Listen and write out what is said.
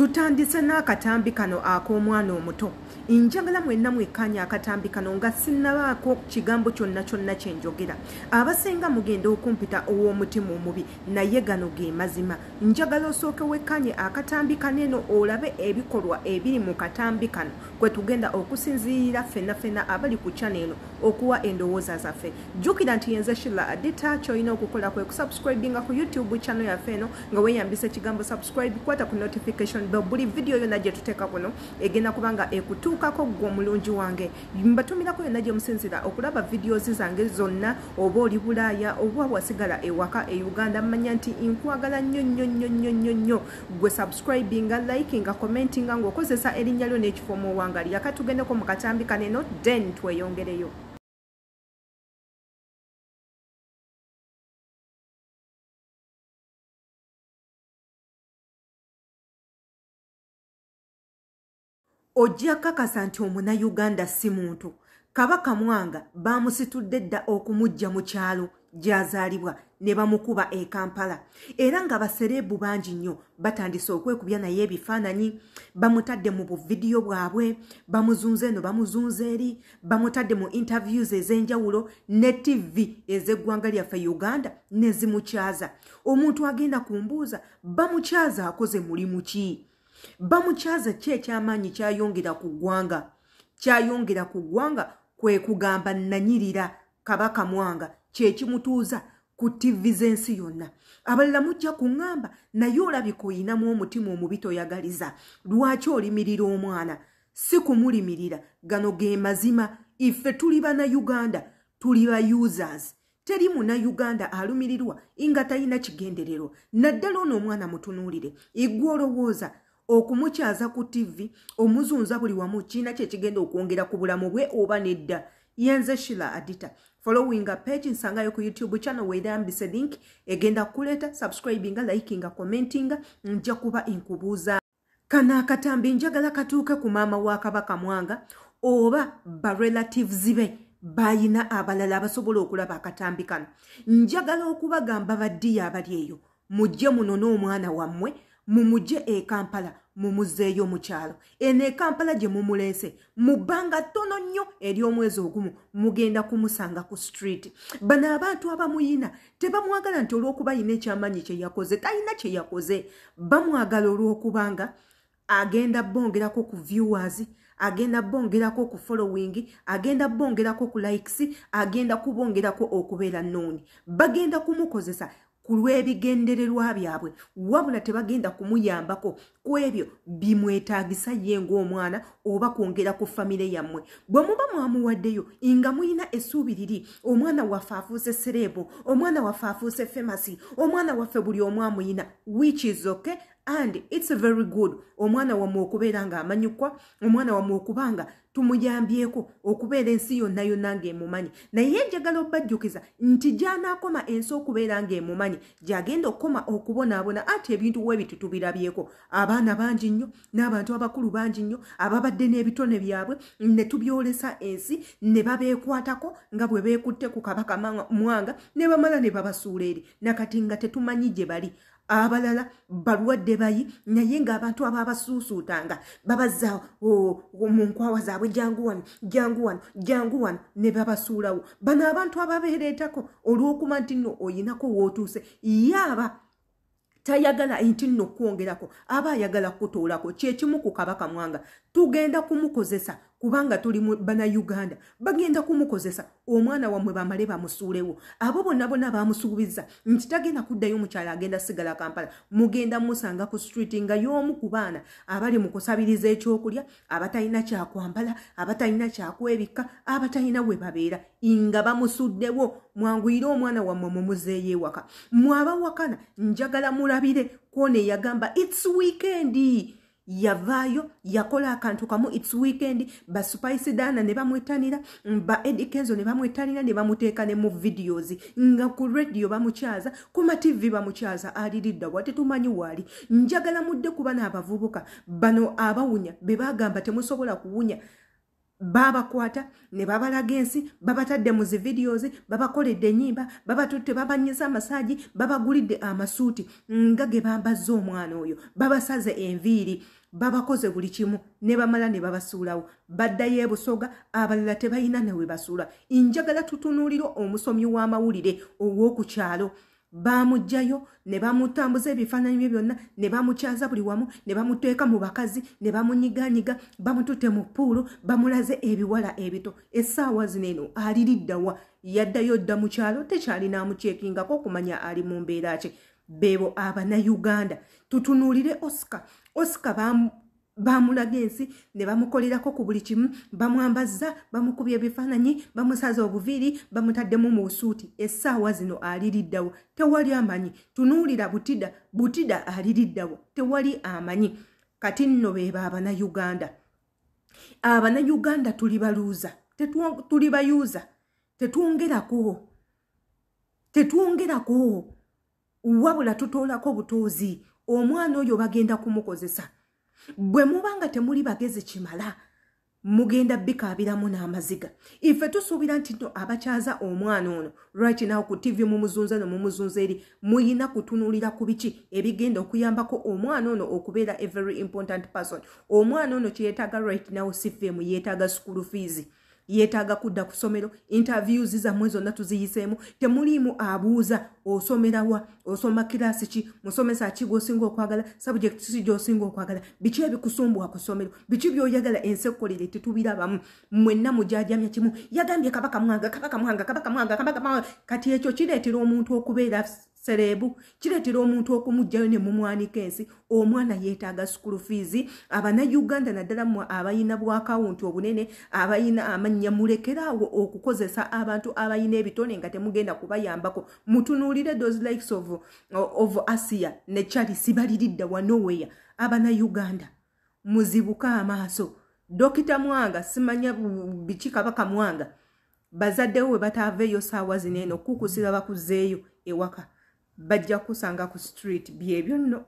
Tutandise n'akatambi kano ak'omwana omuto. Njagala mwenna mwekkaanya akatambi kano nga sinnabaako kigambo kyonna kyonna kye njogera. Abasinga mugenda okumpita ow'omutima omubi naye gano ge mazima. Njagala osooke wekkaanye akatambi kaneno olabe ebikolwa ebiri mu katambi kano kwe tugenda okusinziirira ffenna abali ku channel eno okuwa endowooza zaffe. Jjukira nti yenze Shilla Adita ky'olina okukola kwe kusubscribinga ku YouTube channel yaffe eno nga weeyambisa ekigambo subscribe, kwata ku notification bell. Buli video yonna gye tuteeka kuno egenda kubanga ekutuukako gwe omulungi wange. Mbatumirako yonna gye musinzira okulaba videos zange zonna, oba oli Bulaaya oba wasigala ewaka e Uganda. Manya nti nkwagala nnyo gwe subscribinga, likinga, commentinga ng'okozesa erinnya lyo n'ekifo Mwanga. Yaka tugendeko mu katambi kaneno then tweyongereyo. Ojja kakasa nti Omunayuganda si muntu. Kabaka Mwanga bamusitudde dda okumujja mu kyalo gy'azaalibwa ne bamukuba e Kampala. Era nga baserebu bangi nnyo batandise okwekubya naye ebifaananyi. Bamutadde mu buvidiyo bwabwe, bamuzunze eno bamuzunze eri, bamutadde mu interviews ez'enjawulo ne TV ez'eggwanga lyaffe Uganda ne zimukyaza. Omuntu agenda kumbuuza bamukyaza akoze mulimu ki? Bamukyaza ki eky'amaanyi kyayongera ku ggwanga? Kyayongera ku ggwanga kwe kugamba nanyirira Kabaka Mwanga kye kimutuuza ku TV z'ensi yonna. Abalala mujja kuŋŋamba naye olabika oyinamu omutima omubi toyagaliza. Lwaki olimirira omwana? Si kumulimirira, gano ge mazima. Iffe tuli Bannayuganda, tuli ba users. Teri Munnayuganda alumirirwa nga talina kigenderero. Naddala ono omwana mutunuulire, igwe olowooza okumukyaza ku TV omuzunza buli wamu kiina kye kigenda okwongera ku bulamu bwe oba nedda? Yenze Shilla Adita. Following a page nsangayo ku YouTube channel weeyambise link egenda kuleeta subscribinga, likinga, commentinga. Nja kuba inkubuuza kana akatambi njagala katuuke ku maama wa Kabaka Mwanga oba ba relatives be bayina abalala abasobola okulaba akatambi kano. Njagala okubagamba baddiya abali eyo mujje muno n'omwana wammwe mumujje e Kampala mumuzeeyo mu kyalo. Eno e Kampala gye mumuleese mu bbanga ttono nnyo ery'omwezi ogumu mugenda kumusanga ku street. Bano abantu abamuyina tebamwagala nti olw'okuba yina ekyamaanyi kye yakoze, talina kye yakoze. Bamwagala olw'okubanga agenda bongerako ku viewers, agenda bongerako ku following, agenda bongerako ku likes, agenda kubongerako okubeera nnoni. Bagenda kumukozesa ku lw'ebigendererwa byabwe, wabula tebagenda kumuyambako ku ebyo bimwetaagisa ye ng'omwana oba kwongera ku famire yammwe. Bwe muba mwamuwaddeyo nga muyina essuubi liri omwana waffe afuuse serebo, omwana waffe afuuse famous, omwana waffe buli omu amuyina, which is okay and it's very good. Omwana wammwe okubeera nga amanyikwa, omwana wammwe okubanga tumuyambyeko okubeera ensi yonna yonna ng'emumanyi. Naye njagala obbajjukiza nti gy'anaakoma ensi okubeera ng'emumanyi gy'agenda okukoma okubonaabona. Ati ebintu weebiti tubirabyeko. Abaana bangi nnyo n'abantu abakulu bangi nnyo ababadde n'ebitone byabwe ne tubyolesa ensi ne babeekwatako nga bwe beekutte ku Kabaka Mwanga ne bamala ne babasuula eri. Nakati nga tetumanyi gye bali. Abalala balwadde bayi naye ng'abantu ababasuusuutanga babazza mu nkwawa zaabwe jangu wano ne babasuulawo. Bano abantu ababeereetako olw'okuba nti nno oyinako w'otuuse yaaba tayagala nti nno kwongerako, aba ayagala kutuulako. Kyekimu ku Kabaka Mwanga tugenda kumukozesa kubanga tuli Bannayuganda. Bagenda kumukozesa omwana wammwe bamale bamusuulewo. Abo bonna bamusuubiza nti tagenda kuddayo mukyala, agenda sigala Kampala. Mugenda musanga ku street nga y'omu ku baana abali mu kusabiriza ekyokulya, abatalina kyakwambala, abatalina kyakwebikka, abatalina we babeera nga bamusuddewo. Mwanguyire omwana wammwe mumuzeeyo ewaka. Mwabawakana njagala mulabire kwone yagamba it's weekend. Yavaayo yakola akantu kamu it's weekend. Ba Spice Dana ne bamwetanira, ba Eddie Kenzo ne bamwetanira ne bamuteeka ne mu videos nga ku radio bamukyaza, ku ma TV bamukyaza aliridda wate tumanyi wali. Njagala mudde kuba n'abavubuka bano abawunya be bagamba temusobola kuwunya babakwata ne babalaga ensi babatadde mu zi videos babakoledde ennyimba babatutte babanyiza amasaji babagulidde amasuuti nga ge bambazza omwana oyo babasaze enviiri babakoze buli kimu ne bamala ne babasuulawo baddayo ebusoga abalala tebalina ne we basuula njagala tutunuulira omusomi w'amawulire ow'okukyalo bamujjayo ne bamutambuza ebifaananyi bye byonna ne bamukyaza buli wamu ne bamuteeka mu bakazi ne bamunyiganyiga bamututte mu puulu bamulaze ebiwala ebito essaawa zino eno aliriddawa yaddayo dda mu kyalo tekyalina amukyekingako okumanya ali mu mbeera ki beebo abanayuganda tutunuulire oscar bamulaga ensi ne bamukolerako ku buli kimu bamwambazza bamukubya ebifaananyi bamusaza obuviiri bamutaddemu mu busuuti essaawa zino aliriddawo tewali amanyi tunuulira butida aliriddawo tewali amanyi kati nno beeba abanayuganda tuli baluuza tuli bayuuza tetwongerako wabula tutoolako butoozi omwana oyo bagenda kumukozesa bwe mubanga temuli bagezi kimala mugenda bikaabiramu n'amaziga ife tusuubira nti no abakyaza omwana ono right now ku TV mumuzunza no mumuzunza eri muyina kutunuulira ku biki ebigenda okuyambako omwana ono okubeera a very important person omwana ono kyeyetaaga right now si femu yeetaaga school fees yeetaaga kudda ku ssomero interviews zammwe zonna tuziyiseemu temuliimu abuuza osomerawa osoma kirasi ki musomesa ki gw'osinga okwagala subject ki gy'osinga okwagala biki ebikusumbuwa ku ssomero biki by'oyagala ensi ekkolere tetubirabamu mwenna mujaajamya kimu yagambye kabaka mwanga kati ekyo kireetera omuntu okubeera serebu kireetera omuntu okumugjayo ne mumwanika ensi omwana yeetaaga school fees abanayuganda naddala mmwe abayina bw'akawunti obunene abayina amannya mulekeraawo okukozesa abantu abayina ebitone nga temugenda kubayambako mutunuulire those likes of Asia ne Charles baliridda wa nowhere abanayuganda muzibuka amaaso Dokita Mwanga simanya biki kabaka Mwanga bazaddewo we bataaveeyo ssaawa zino eno kukusira bakuzeeyo ewaka bajja kusanga ku street byebyo nno